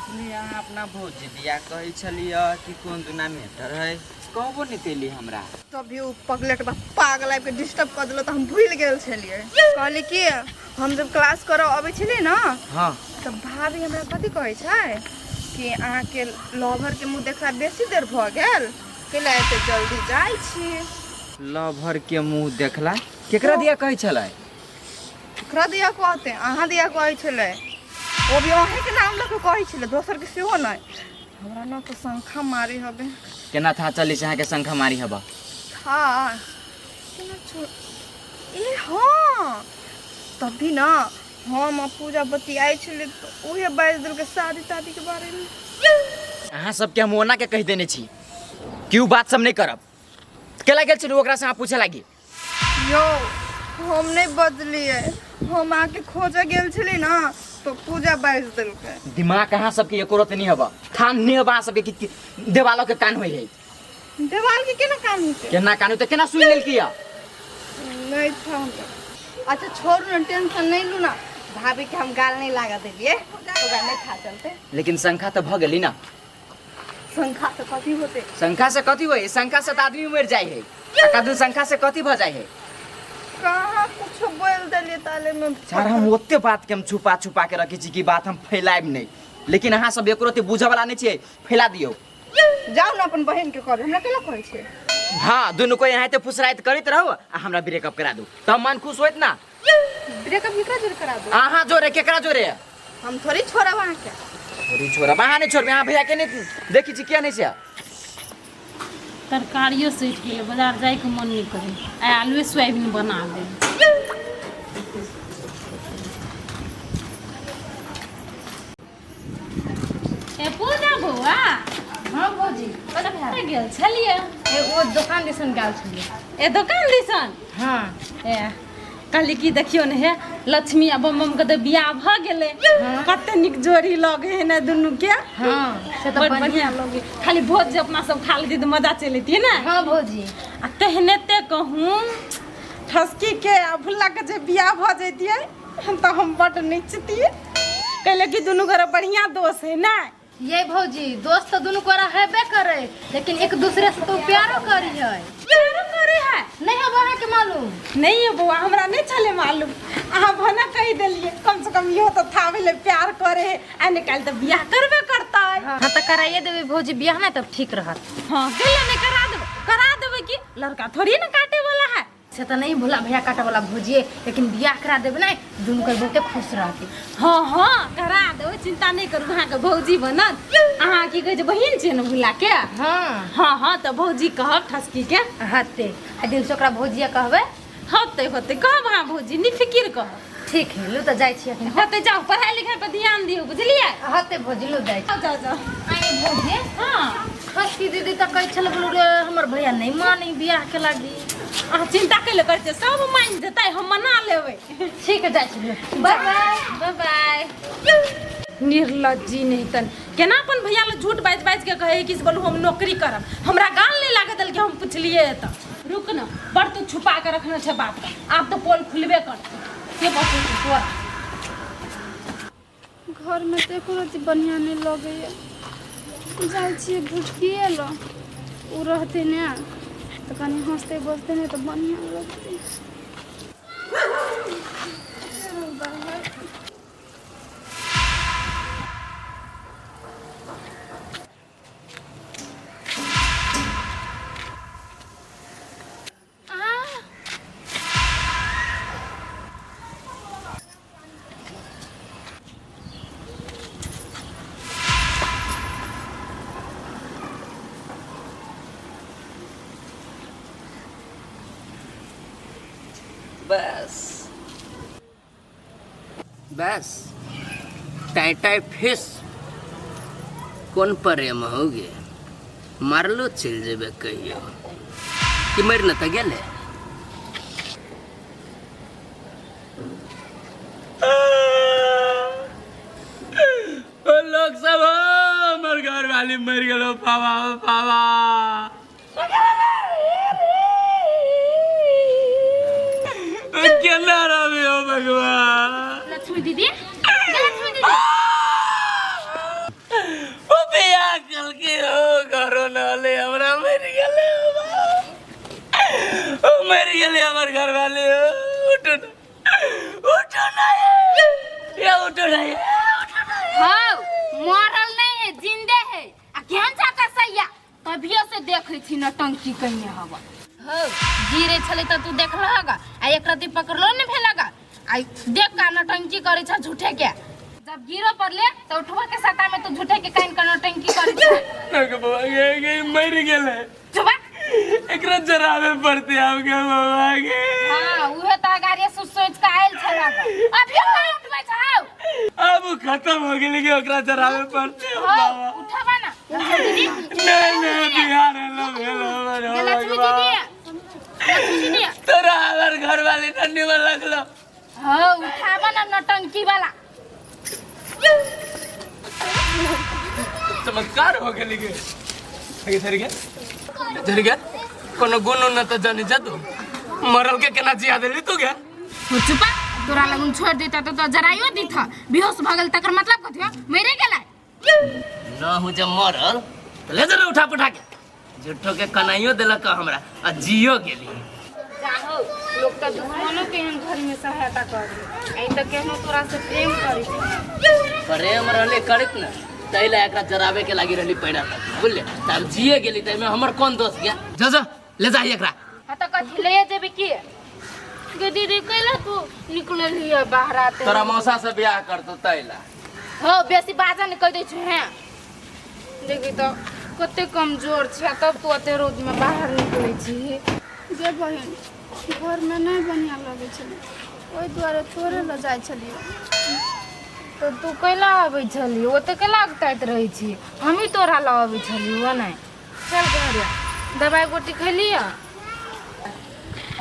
अपने यहाँ अपना भौजी दिया कही छलिए कि कौन दुना मैटर है कहबो नहीं कैली हमरा। तभी उ पगलेट बा पागल आबि के डिस्टर्ब कर दिलो त हम भूल गेल छलिए। कहली कि हम जब क्लास करऽ अबै छलिए ना हाँ तब भाभी हमरा कथी कहै छै कि अहाँ के लवर के मुंह देखला बेसी देर भ गेल कैला एते जल्दी जाइ छी। लवर के मुंह देखला केकरा दिया कही छलै? केकरा दिया कहते अहाँ दिया कहै छलै। ओ भी अहीं के नाम लऽ के कहै छलै दोसर के सेहो नहीं। हमरा ना तो शंखा मारी हबे। केना था चली से के शंखा मारी हबा? हाँ केना छो ए हाँ तभी ना हम पूजा बतियाई छले तो उहे बाइज दिल के शादी तादी के बारे में। अहाँ सब के हम ओना के कह देने छी क्यों बात सब नहीं करब। केला गेल छी ओकरा से अहाँ पूछे लागी। यो हम नहीं बदलिए हम आके खोजे गेल छली ना तो पूजा बाइज दिल के। दिमाग कहाँ सबके एको रत नहीं हबा थान नहीं हबा सबके कि देवालों के कान होई है। देवाल के केना कान होते केना कान होते केना सुन लेल किया? नहीं था उनका। अच्छा छोड़ू ना टेंशन नहीं लू ना भाभी के हम गाल नहीं लगा देलिए तो गाल नहीं था चलते। लेकिन शंखा तो भ गेली ना। शंखा से कथी होते? शंखा से कथी होई? शंखा से तो आदमी मर जाए है। कदू शंखा से कथी भ जाए है? कहाँ कुछ बोल देलिए ताले में। सर हम ओते बात के हम छुपा छुपा के रखी छी कि बात हम फैलाएब नहीं। लेकिन अहाँ सब एको रत्ती बुझे वाला नहीं छिए फैला दियो। जाओ ना अपन बहन के कहबे हमरा केला कहै छै। हाँ दुनू को यहाँ फुसराइत करते रहो आ हमरा ब्रेकअप करा दू तब मन खुश होइत ना। ब्रेकअप केकरा जोरे करा दो? अहाँ जोरे केकरा जोरे? हम थोड़ी छोड़ा वहां के। थोड़ी छोरा वहाँ नहीं छोड़ यहाँ भैया के नहीं देखी छी क्या नहीं से। तरकारियों सूट गेल बाजार जाए के मन नहीं करे आ आलू सोयाबीन बना दे। ए पूजा बौआ। हाँ भौजी कतऽ गेल छलिए? ए ओ दुकान दिसन गेल छलिए। ए दुकान दिसन? हाँ ए कहली की देखियो ने हे लक्ष्मी आ बम के तो बियाह भ गेले। कते निक जोड़ी लगे है ना दुनू के। हाँ से तो बड़ बढ़िया लगे खाली भोज जे अपना सब खा लेती तो मजा चलती ना। हाँ भौजी आ तेहने ते कहूँ ठसकी के आ भुल्ला के जे बियाह भ जैतिए तो हम बड़ निचतिए कहले कि दुनू घर बढ़िया दोस्त है ना। ये भौजी दोस्त तो दोनों को हेबे करे लेकिन एक दूसरे से तो प्यारो करी है। प्यारो करे है नहीं है वहाँ के मालूम? नहीं है बउआ हमरा नहीं चले मालूम। अहाँ भना कही दिलिए कम से कम यो तो था भेले प्यार करे है आ निकाल तो बियाह करबे करता है। हाँ तो कराइए देवे भौजी बियाह ना तब ठीक रहत। हाँ केला नहीं करा देवे कि लड़का थोड़ी ना काटे वाला है। से तो नहीं भोला भैया काटे वाला भौजी लेकिन बियाह करा देवे ना दोनों के बहुते खुश रहती। हाँ हाँ करा देवे चिंता नहीं करू वहाँ के भौजी बनत। अहाँ की कहे बहिन छे न भुला के? हाँ हाँ हाँ तो भौजी कहब ठसकी के हते आ दिल से ओकरा भौजिया कहबे होते होते कहब हाँ भौजी निफिकिर कहब। ठीक है लो तो जाई छी अखन। होते जाओ पढ़ाई लिखाई पर ध्यान दियो बुझलिए? हते भौजी लो जाई छी। जाओ जाओ। आई भौजी हाँ खसकी दीदी तो कह छल बोलो रे हमर भैया नहीं मानी बियाह के लागी। अहाँ चिंता कैले करते सब मान जेते हम मना लेबै। ठीक है जाई छी बाय बाय बाय बाय। निर्लज्जी नहीं तन केना अपन भैया ले झूठ बाज के कहे कि बोलू हम नौकरी करब हमरा गाल नहीं लागे दल के हम पूछलिए त रुक न बड़ तो छुपा के रखने छे बात का आप तो पोल खुलबे करते के बात तोरा घर में तो एको रति बढ़िया नहीं लगे जाए छी भुटकिए लो उ रहते ना तो कहीं हंसते बोलते नहीं तो बढ़िया लगते। बस बस टाइटाई फिश कौन प्रेम हो गे मारलो चल जेबे कहियो कि मर न त गेले। लोग सब हमर घर वाली मर गेलो पावा पावा। केना रहे हो भगवान? लक्ष्मी दीदी उठाइए। हाँ मरल नहीं है जिंदे है आ केहन जाकर सैया तभियो से देखे थी नटंकी कहीं हवा हो गिरे छले तो तू देख लगा आ एक रति पकड़लो ने भेलगा आ देख का नटंकी करे छ झूठे के जब गिरो पड़ले तो उठवा के सता में तू झूठे के काइन का नटंकी करे छ नग बाबा ये मर गेले चुप एकरा जरावे पड़ते आपके बाबा के। हां उहे त गाड़ी सोच का आइल छला अभी का उठबै छाओ अब खत्म हो गेले कि ओकरा जरावे पड़ते हो बाबा। उठावा ना नहीं बिहार हेलो लक्ष्मी दीदी तोरा हमार घर वाले ठंडी में लगलो। हाँ उठावा ना नटंकी वाला चमत्कार हो गेली के आगे धर गया कोनो गुण न तो जानी जा तू मरल के केना जिया देली तू के चुपा तोरा लगन छोड़ देता तो जराइयो दी था बेहोश भगल तकर मतलब कथि मरे गेला न हो जब मरल तो ले जरा उठा पठा के झूठो के कनाइयो देलक हमरा आ जियो गेली। जाहो लोग तो दुश्मनों के हम घर में सहायता कर आई तो केनो तोरा से प्रेम करी प्रेम रहले करत न तैला एकरा जरावे के लागी रहली पैड़ा बुझले त हम जिए गेली त में हमर कौन दोष गया जा ले जा एकरा हां तो कथि ले जेबे की गे दीदी कहला तू निकलल हिया बाहर आते तोरा मौसा से ब्याह कर तो तैला हो बेसी बाजा न कह दे छ हैं देखि तो कते कमजोर छ तब तू अते रोज में बाहर निकलै छी जे बहन घर में नहीं बढ़िया लगे छलै ओहि दुआरे तोरे ल जाय छलियै तो तू कैला आबै छली ओ त कैला लगतैत रहै छी हम ही तोरा ल आबै छली वो नहीं चल घर दवाई गोटी खैली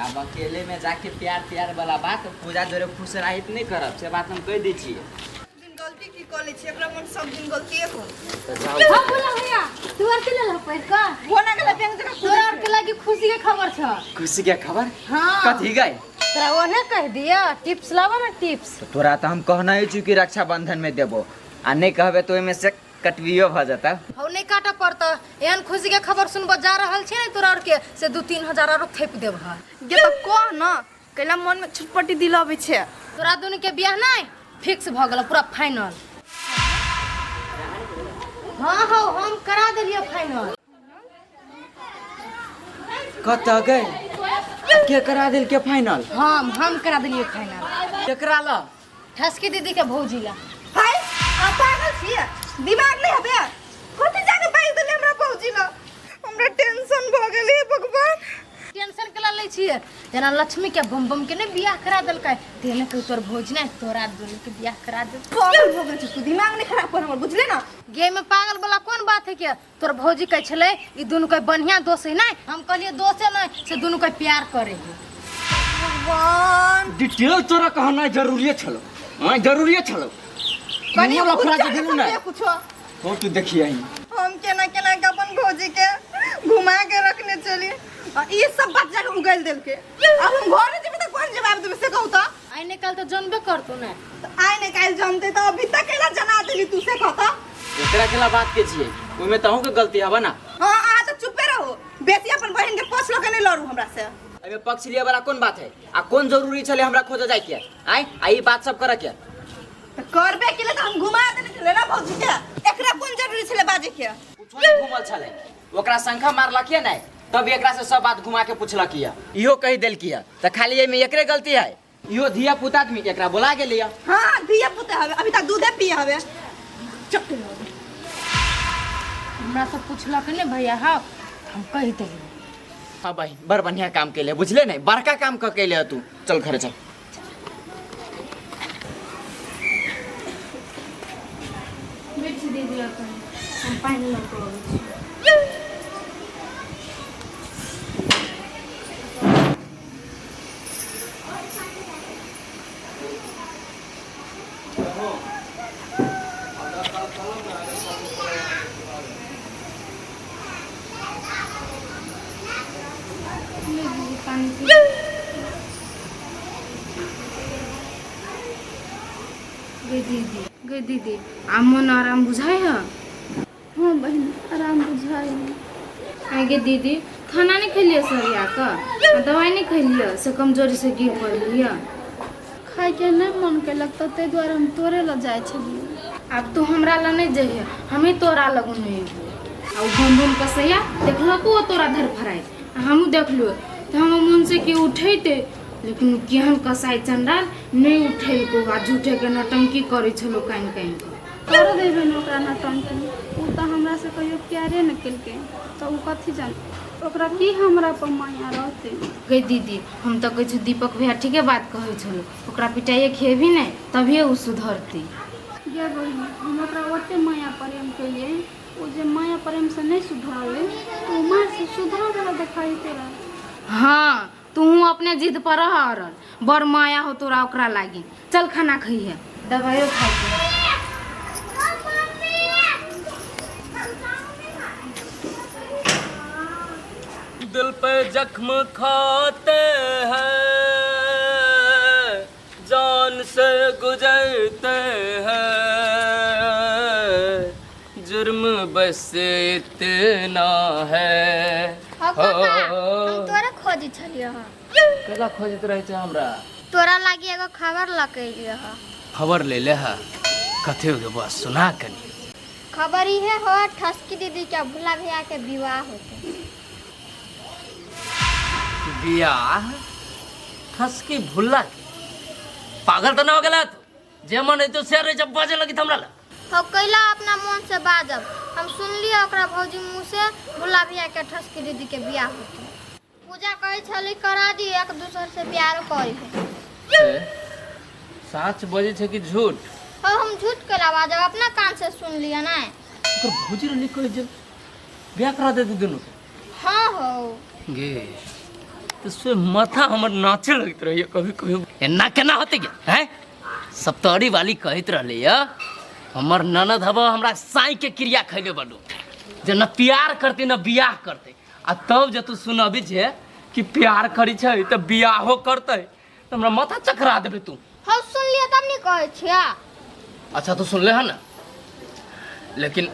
अब अकेले में जाके प्यार वाला बात पूजा जोरे खुश रहित नहीं करब से बात हम कह दै छियै। गलती की कऽ लै छी एकरा मन सब दिन गलतिए हो हां बोला भैया तू आर के ले पैर का होना गेला बैंक जगह तोरा आर के लागी खुशी के खबर छ खुशी के खबर हां कथी गई तोरा ओने कह दिया टिप्स लावा ना टिप्स तो तोरा तो हम कहना ही छी कि रक्षाबंधन में देबो आ नहीं कहबे तो ओइमे से कटवियो भ जाता। हौ नहीं काटा पड़ता एहन खुशी के खबर सुनबो जा रहल छी ने तोरा आर के से 2-3 हजार आरो थेप देब गे तो कह न कैला मन में छुटपटी दिलाबै छै तोरा दुनु के बियाह नहीं फिक्स भ गेल पूरा फाइनल। हाँ हाँ हम करा दिलिए फाइनल। कत गई के करा दिल के फाइनल हम करा दिलिए फाइनल केकरा ला ठसकी दीदी के भौजी ला। हाय आ पागल छियै दिमाग नहीं हबे कथि जाके बाइज देले हमरा पहुंची ल हमरा टेंशन भ गेलै भगवान टेंशन के लै छियै जना लक्ष्मी के बम बम के ने बियाह करा देलकै तेने के तोर भौजी ने तोरा दुनु के बियाह करा दे पागल हो गेल छी तू दिमाग नहीं खराब कर हमर बुझले ना गे में पागल वाला कौन बात है के तोर भौजी कह छले ई दुनु के बढ़िया दोस्त है ना हम कहलिए दोस्त है ना से दुनु के प्यार करे है। भगवान डिटेल तोरा कहना जरूरी छलो हां जरूरी छलो कनिया लफड़ा के देनु ना कुछ हो तू देखिए हम केना केना के अपन भौजी के घुमा के रखने चली ये सब बात जाके उगल देल के अब हम घर जेबे त कोन जवाब देबे से कहू त आई निकल तो जानबे कर तू ना आइ ने काल जानते त अभी तक केला जना देली तू से कहता एकरा केला बात के छिए ओइमे तहु के गलती हबा ना। हां आ त चुपे रहो बेसी अपन बहन के पोछ लो के नहीं लड़ू हमरा से एमे पक्ष लिए वाला कौन बात है आ कौन जरूरी छले हमरा खोज जाय के आई बात सब करे के त करबे केले त हम घुमा देले छले ना भौजी के एकरा कोन जरूरी छले बाजे के पूछो घुमल छले ओकरा शंखा मारलकिए नै तब एकरा से सब बात घुमा के पूछलकिए इहो कहि देलकिए त खाली एमे एकरे गलती है इहो धिया पुता आदमी एकरा बुला गेलिए। हां दिया पुते हवे अभी तक दूधे पिए हवे चुप हमरा से पूछलक ने भैया हां हम कहि देली हां भाई बड़ बढ़िया काम केले बुझले नहीं बड़का काम क केले तू चल घरे चल बेच दे दिया हम पानी ल को गे दीदी आमन आराम बुझाए है हाँ बहन आराम बुझाई आई गे दीदी खाना नहीं खैलिए सरिया का दवाई नहीं खैलिए से कमजोरी से गिर पड़लिए खाए के नहीं मन केलक तो ते द्वारे हम तोरे ल जाए छलिए। अब तू हमरा ला नहीं जइहे, हम ही तोरा लगन में एबो। आ घूम घूम कसैया देखलको तोरा धर फराए, हमहूँ देखलु तो हम मन से कि उठेते, लेकिन केहन कसाई चंडाल नहीं उठेलको आ झूठे के नटंकी करे छलो काइन काइन के। कर देबे न ओकरा नटंकी, उ त हमरा से कहियो प्यारे न केलके तो उ कथी जान ओकरा की हमरा पर माया रहते। गई दीदी हम तो कहै छु दीपक भैया ठीके बात कहै छलो, ओकरा पिटाइए खेबी नहीं तभिए उ सुधरती। गे बहिन हम ओकरा ओते माया प्रेम केलिए, उ जे माया प्रेम से नहीं सुधरले तो उ मार से सुधर वाला दिखाई तेरा। हाँ तू अपने जिद पर रह अरल, बड़ माया हो तोरा ओकरा लागी। चल खाना खइहे, दवाइयो खाइए। दिल पे जख्म खाते हैं, जान से गुजरते हैं, जुर्म बस इतना है। हम तोरा खोजी छलिए ह। कला खोजत रहे छे हमरा? तोरा लागी एगो खबर लकैलिए ह। खबर ले ले हा, कथे हो बस सुना कनी। खबर इहे हो ठसकी दीदी के भुला भैया के विवाह होते। बियाह? ठसकी भुल्ला के? पागल तो ना हो गला तू? जे मन है तो शेर जब बाजे लगी हमरा ला। हो कैला अपना मन से बाजब, हम सुनलिए ओकरा भौजी मुंह से भुला भैया के ठसकी दीदी के विवाह होते। पूजा कहे छली करा दी, एक दूसरे से प्यार करी। सच बजे छे कि झूठ? हो हम झूठ कैला बाजब, अपना कान से सुन लिया ना। तो भौजी रे लिखो जे बियाह करा दे दोनों के। हाँ हो गे तो से माथा हमर नाचे लगत रहिए कभी कभी। एना केना होते क्या हैं? सप्तरी वाली कहत रहले या हमर ननद हवा हमरा साई के क्रिया खैले बडू, जे न प्यार करते न बियाह करते। आ तब जे तू सुनबी जे कि प्यार करी छै त बियाहो करते त हमरा माथा चकरा देबे तू। हम सुन लिया तब नहीं कहे छिया। अच्छा तू सुन ले है ना, लेकिन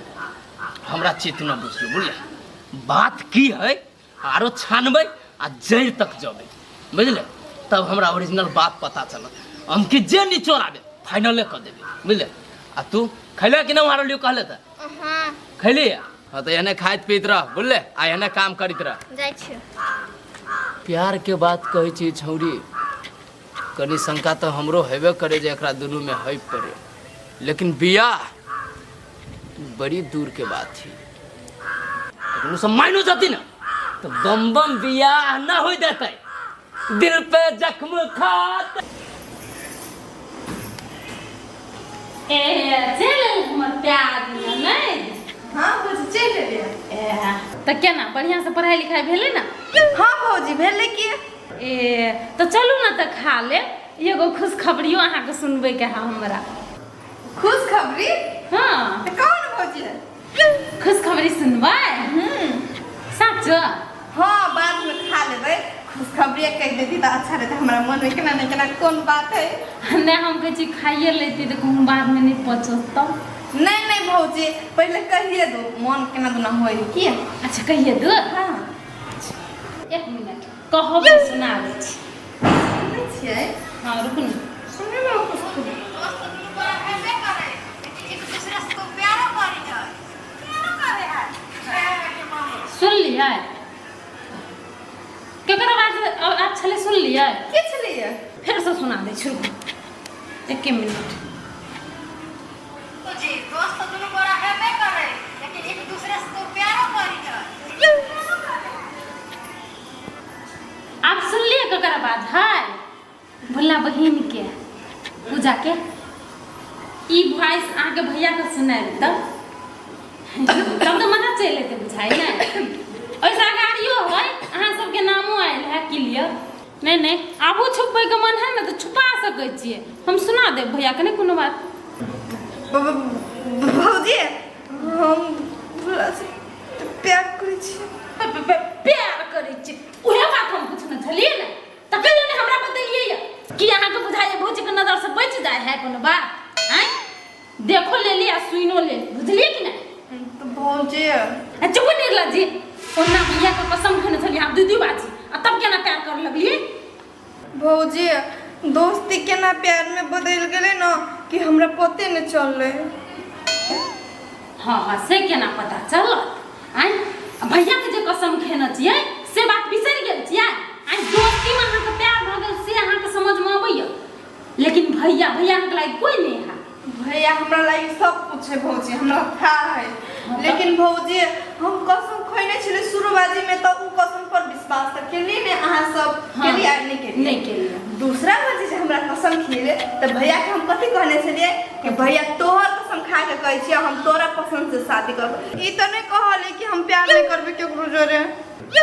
हमरा चित न बुझलो बुझले। बात की है आरो छानबे आ जड़ तक जबे, बुझले, तब हमरा ओरिजिनल बात पता चलत। हम कि जे निचोड़ आबे फाइनल कर देबे, बुझले। आ तू खैले कि न मारल लियो कहले त? हाँ खैली? हाँ तो एने खाइत पीत रह, बुझले, आ एने काम करित रह। जाय छियै। प्यार के बात कहै छी छौरी, कनी शंका तो हमरो हेबे करे जे एकरा दुनू में है पड़े, लेकिन बियाह बड़ी दूर के बात थी। लेकिन सब मायनो जाती ना तो बम बम बियाह ना हो देते, दिल पे जख्म खाते। चल हमर प्यार नहीं। हाँ भौजी चल एलिए। तो केना बढ़िया से पढ़ाई लिखाई भेले ना? हाँ भौजी भेले की। तो चलू ना तो खा ले, एगो खुशखबरियो अहाँ के सुनबे के है हमरा। खुशखबरी? हाँ तो कौन भौजी है? खुशखबरी सुनबे? सच? हाँ बाद में खा लेबै, खुशखबरी कह देती तो अच्छा रहता। हमारा मन में केना नहीं केना कौन बात है। नहीं हम कहे खाइए लेती तो कहूँ बाद में नहीं पचत तब। नहीं नहीं भौजी पहले कहिए दो, मन केना दुना होई की। अच्छा कहिए दो। हाँ एक मिनट कहब सुना दै छी। सुनै छियै? हाँ रुकू ना। सुनै में खुशखबरी सुन लिया केकरा बात आज छले सुन लिया के छलिए? फिर से सुना दे छी, एक मिनट। जी दोस्त दोनों बड़ा हेबे करे, लेकिन एक दूसरे से तो प्यारो करी जाए। आप सुन लिए केकरा बात है? भोला बहिन के पूजा के ई वॉइस आगे भैया के सुनाई तब तो मना चल लेते बुझाई ना। ऐसा गाड़ियो है अहाँ सबके नामो आयल है क्लियर। नहीं आबू छुपे के मन है ना तो छुपा सके छिए, हम सुना दे भैया के। नहीं कोनो बात भौजी हम भोला से प्यार करै छी। प्यार करे छी उहे बात हम पूछने छलिए ना, त कहियो ने हमरा बतेलिए या कि अहाँ के बुझाइए भौजी के नजर से बच जाए है कोनो बात हैं? देखो ले लिया सुनो ले, बुझलिए कि नहीं? तो भौजी चुप नहीं लजी, ओना भैया के कसम खने छलिए आप दीदी बाजी आ तब केना प्यार कर लगलिए? भौजी दोस्ती केना प्यार में बदल गए ना कि हमरा पते न चलले। हाँ से केना पता चलत? आइ भैया के जे कसम खेने छियै से बात बिसरि गेल छियै? आइ दोस्ती में अहाँके प्यार भऽ गेल से अहाँके समझ में अबैया, लेकिन भैया अहाँके लायक कोई नहीं है। भैया हमरा लागी सब कुछ है भौजी, हमरा था है। लेकिन भौजी हम कसम खैने छले शुरुआती में तो उ कसम पर विश्वास त केली ने अहाँ सब केली आ नहीं केली। दूसरा बार जे हमरा कसम खिले त भैया के हम कथि कहने छलिए कि भैया तोहर कसम खा के कहै छी हम तोरा पसंद से शादी करब। ई त नहीं कहले कि हम प्यार नहीं करबे केकरो जोरे।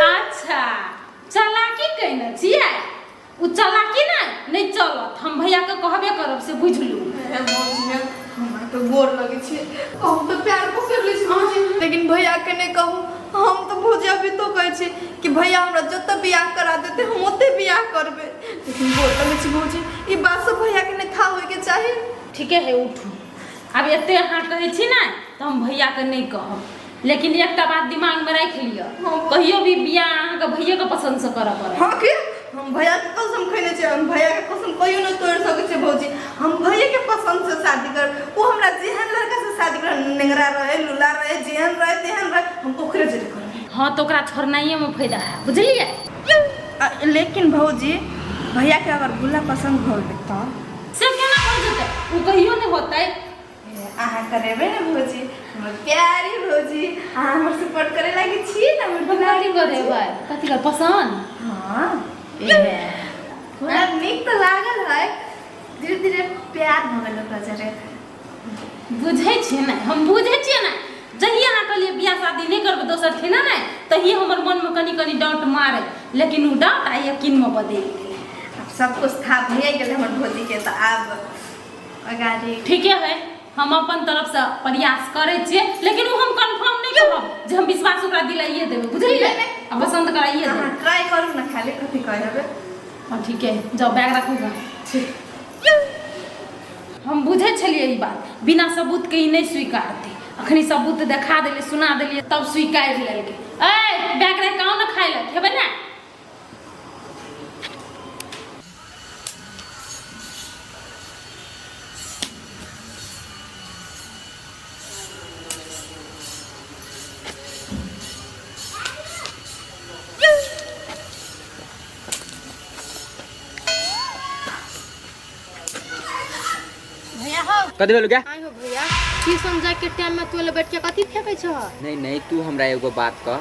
अच्छा चालाकी कहने छियै? उ चालाकी नहीं चलत, हम भैया के कहबे करब से बुझलू। हमरा तो गोर लगे छे हम तो प्यार को कर ले छी, लेकिन भैया के नहीं कहूं। हम तो भौजी अभी तो कहै छी कि भैया हमरा जत बियाह करा देते हम ओते बियाह करबे, लेकिन गोर लगे छी भौजी ई बात सब भैया के नहीं था होय के चाही। ठीके है उठू, अब एते अहाँ कहै छी ना तो हम भैया के नहीं कहब, लेकिन एकटा बात दिमाग में रख लियो, कहियो भी बियाह अहाँ के भैया के पसंद से करब पड़त। हां के हम भैया के कसम खैने छी, हम भैया के कसम कहियो न तोड़ सकै छै भौजी। हम भैया के पसंद से शादी कर, वो हमरा जेहन लड़का से शादी कर, नेंगरा रहे लुला रहे जेहन रहे तेहन रहे हम ओकरे जरे करब। हां तो ओकरा छोड़नाइए में फायदा है, बुझलिए? लेकिन भौजी भैया के अगर बुला पसंद भऽ गेल त से केना हो जेतै? उ कहियो नहीं होतै। अहाँ करेबे ना भौजी, हमर प्यारी भौजी अहाँ हमर सपोर्ट करे लागी छी ना हमर कथी करेबै? कथी कर पसंद? हां थोड़ा नीक तो लागल है, धीरे धीरे प्यार भऽ गेल ओकरा जरे। बुझै छियै ना, हम बुझै छियै ना, जही अहाँ कहलिए बियाह शादी नहीं करबै दोसर ठिना ना तही हमर मन में कनी डाउट मारे, लेकिन उ डाउट आ यकीन में बदल गेलै। अब सब कुछ था भए गेल हमर भौजी के, त आब अगाड़ी ठीके है, हम अपन तरफ से प्रयास करे छियै, लेकिन उ हम कंफर्म नहीं कहब जे हम विश्वास ओकरा दिलाइए देबै, बुझलिए? अब पसंद कराइए देबै। अहाँ ट्राई करू ना, खाली कथि कहबै। हां ठीक है, जाओ बैग रखू गा। हम बुझे छलिए ई बात, बिना सबूत के ई नहीं स्वीकारते, अखनी सबूत देखा देलिए सुना देलिए तब स्वीकार लेलकै। ए बैग रख काउ ना खाइ ले खेबै ना? भैया हो कथी भेल क्या? आइ हो भैया, की समझा के टाइम में तू ले बैठ के कथी फेंकै छ? नहीं तू हमरा एगो बात कह,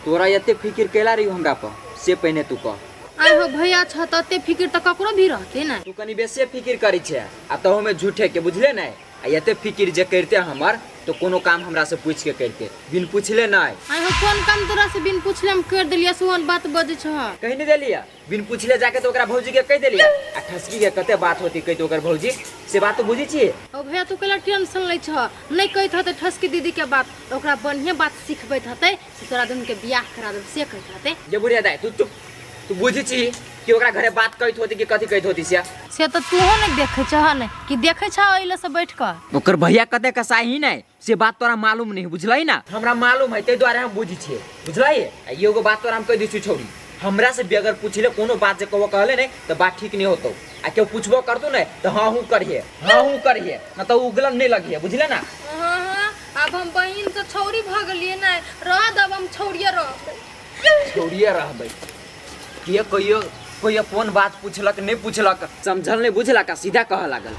तोरा एते फिकिर केला रही हमरा पर से पहले तू कह। आइ हो भैया छ त एते फिकिर त ककरो भी रहते ना। तू कनी बेसे फिकिर करी छे आ तो हमें झूठे के बुझले नहीं, आ एते फिकिर जे करते हमर तो कोनो काम हमरा से पूछ के करते, बिन पूछले नहीं। आइ हो कोन काम तोरा से बिन पूछले हम कर देलिया, सोहन बात बजे छ। कहीं नहीं देलिया, बिन पूछले जाके तो ओकरा भौजी के कह देलिया, आ ठसकी के कते बात होती कह तो ओकर भौजी से बात तो बुझी छी। ओ भैया तू केला टेंशन लै छ, नहीं कहत हते ठसकी दीदी के बात, ओकरा बढ़िया बात सिखबैत हते से तोरा दुन के बियाह करा देब से कहत हते। जे बुढ़िया दाई तू बुझी छी कि ओकरा घरे बात कहत होती कि कथी कहत होती से तो तूहो नहीं देखे छ ने कि देखे छ ओइले से बैठ क। ओकर भैया कते कसाई नहीं से बात तोरा मालूम नहीं, बुझलाई ना? हमरा मालूम है, ते द्वारे हम बुझी छी, बुझलाई? एगो बात तोरा हम कह दी छी छोड़ी, हमरा से भी अगर पूछले कोनो बात जे कहबो कहले नहीं तो बात ठीक नहीं होतो, आ केओ पूछबो करतो नहीं तो हां हूं करिए ना तो उगलन नहीं लगिए, बुझले ना? हां अब हम बहिन से छौरी भ गेलिए ना, रह दब हम छौरिए रहबै के कोई कोन बात पूछलक नहीं पूछलक समझल नहीं बुझलक, सीधा कह लागल।